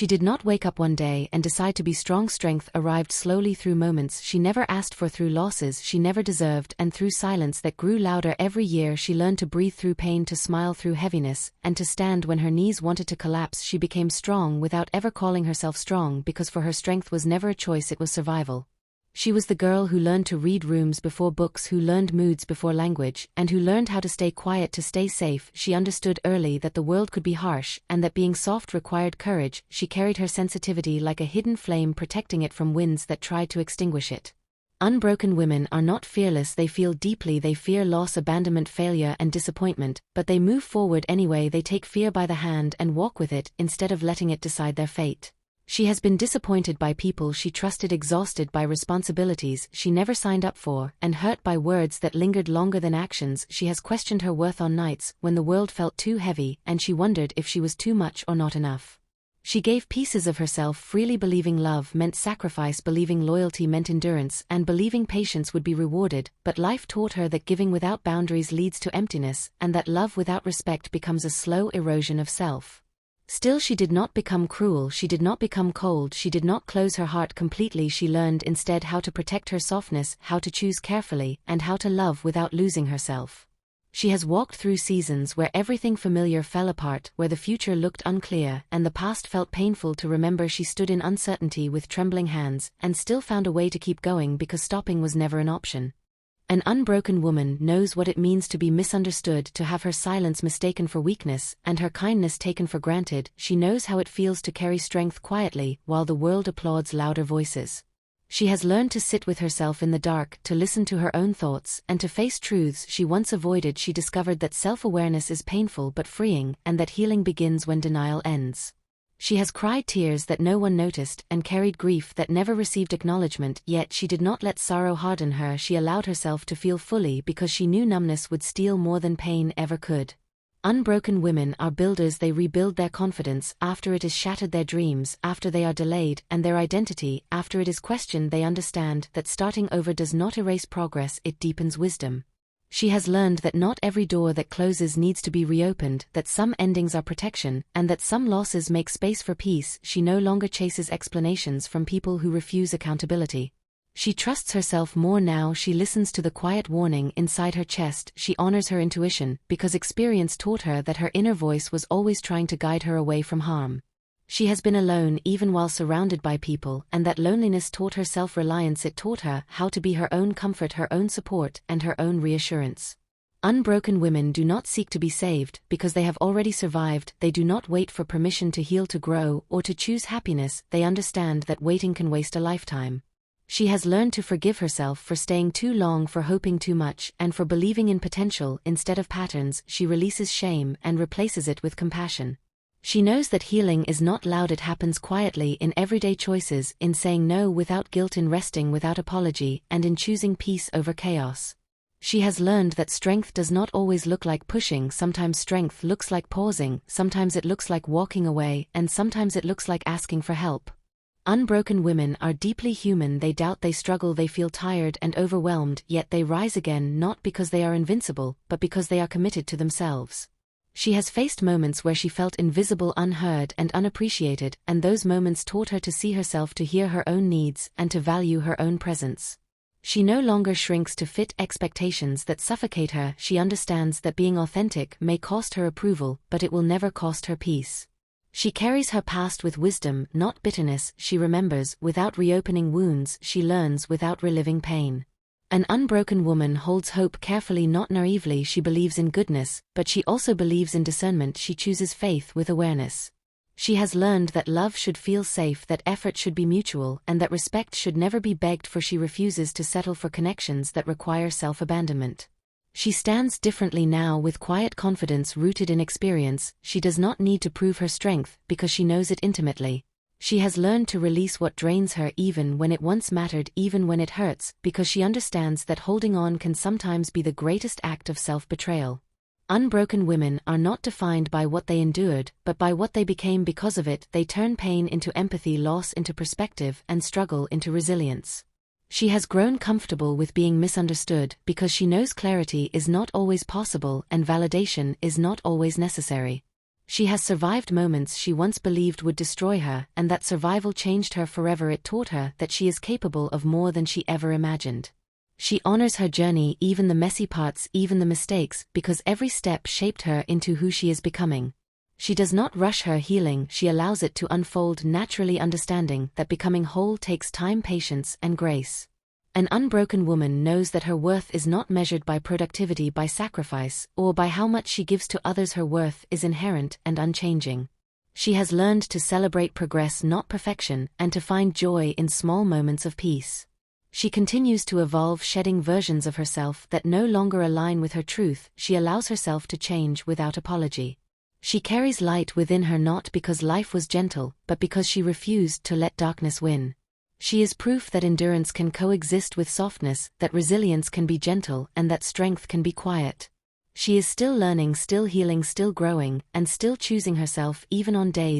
She did not wake up one day and decide to be strong. Strength arrived slowly through moments she never asked for, through losses she never deserved, and through silence that grew louder every year. She learned to breathe through pain, to smile through heaviness, and to stand when her knees wanted to collapse. She became strong without ever calling herself strong, because for her strength was never a choice, it was survival. She was the girl who learned to read rooms before books, who learned moods before language, and who learned how to stay quiet to stay safe. She understood early that the world could be harsh, and that being soft required courage. She carried her sensitivity like a hidden flame, protecting it from winds that tried to extinguish it. Unbroken women are not fearless. They feel deeply. They fear loss, abandonment, failure, and disappointment, but they move forward anyway. They take fear by the hand and walk with it, instead of letting it decide their fate. She has been disappointed by people she trusted, exhausted by responsibilities she never signed up for, and hurt by words that lingered longer than actions. She has questioned her worth on nights when the world felt too heavy, and she wondered if she was too much or not enough. She gave pieces of herself freely, believing love meant sacrifice, believing loyalty meant endurance, and believing patience would be rewarded. But life taught her that giving without boundaries leads to emptiness, and that love without respect becomes a slow erosion of self. Still, she did not become cruel. She did not become cold. She did not close her heart completely. She learned instead how to protect her softness, how to choose carefully, and how to love without losing herself. She has walked through seasons where everything familiar fell apart, where the future looked unclear, and the past felt painful to remember. She stood in uncertainty with trembling hands, and still found a way to keep going, because stopping was never an option. An unbroken woman knows what it means to be misunderstood, to have her silence mistaken for weakness, and her kindness taken for granted. She knows how it feels to carry strength quietly, while the world applauds louder voices. She has learned to sit with herself in the dark, to listen to her own thoughts, and to face truths she once avoided. She discovered that self-awareness is painful but freeing, and that healing begins when denial ends. She has cried tears that no one noticed, and carried grief that never received acknowledgement, yet she did not let sorrow harden her. She allowed herself to feel fully, because she knew numbness would steal more than pain ever could. Unbroken women are builders. They rebuild their confidence after it is shattered, their dreams after they are delayed, and their identity after it is questioned. They understand that starting over does not erase progress, it deepens wisdom. She has learned that not every door that closes needs to be reopened, that some endings are protection, and that some losses make space for peace. She no longer chases explanations from people who refuse accountability. She trusts herself more now. She listens to the quiet warning inside her chest. She honors her intuition, because experience taught her that her inner voice was always trying to guide her away from harm. She has been alone even while surrounded by people, and that loneliness taught her self-reliance. It taught her how to be her own comfort, her own support, and her own reassurance. Unbroken women do not seek to be saved, because they have already survived. They do not wait for permission to heal, to grow, or to choose happiness. They understand that waiting can waste a lifetime. She has learned to forgive herself for staying too long, for hoping too much, and for believing in potential instead of patterns. She releases shame and replaces it with compassion. She knows that healing is not loud. It happens quietly, in everyday choices, in saying no without guilt, in resting without apology, and in choosing peace over chaos. She has learned that strength does not always look like pushing. Sometimes strength looks like pausing, sometimes it looks like walking away, and sometimes it looks like asking for help. Unbroken women are deeply human. They doubt, they struggle, they feel tired and overwhelmed, yet they rise again, not because they are invincible, but because they are committed to themselves. She has faced moments where she felt invisible, unheard, and unappreciated, and those moments taught her to see herself, to hear her own needs, and to value her own presence. She no longer shrinks to fit expectations that suffocate her. She understands that being authentic may cost her approval, but it will never cost her peace. She carries her past with wisdom, not bitterness. She remembers without reopening wounds. She learns without reliving pain. An unbroken woman holds hope carefully, not naively. She believes in goodness, but she also believes in discernment. She chooses faith with awareness. She has learned that love should feel safe, that effort should be mutual, and that respect should never be begged for. She refuses to settle for connections that require self-abandonment. She stands differently now, with quiet confidence rooted in experience. She does not need to prove her strength, because she knows it intimately. She has learned to release what drains her, even when it once mattered, even when it hurts, because she understands that holding on can sometimes be the greatest act of self-betrayal. Unbroken women are not defined by what they endured, but by what they became because of it. They turn pain into empathy, loss into perspective, and struggle into resilience. She has grown comfortable with being misunderstood, because she knows clarity is not always possible and validation is not always necessary. She has survived moments she once believed would destroy her, and that survival changed her forever. It taught her that she is capable of more than she ever imagined. She honors her journey, even the messy parts, even the mistakes, because every step shaped her into who she is becoming. She does not rush her healing, she allows it to unfold naturally, understanding that becoming whole takes time, patience, and grace. An unbroken woman knows that her worth is not measured by productivity, by sacrifice, or by how much she gives to others. Her worth is inherent and unchanging. She has learned to celebrate progress, not perfection, and to find joy in small moments of peace. She continues to evolve, shedding versions of herself that no longer align with her truth. She allows herself to change without apology. She carries light within her, not because life was gentle, but because she refused to let darkness win. She is proof that endurance can coexist with softness, that resilience can be gentle, and that strength can be quiet. She is still learning, still healing, still growing, and still choosing herself even on days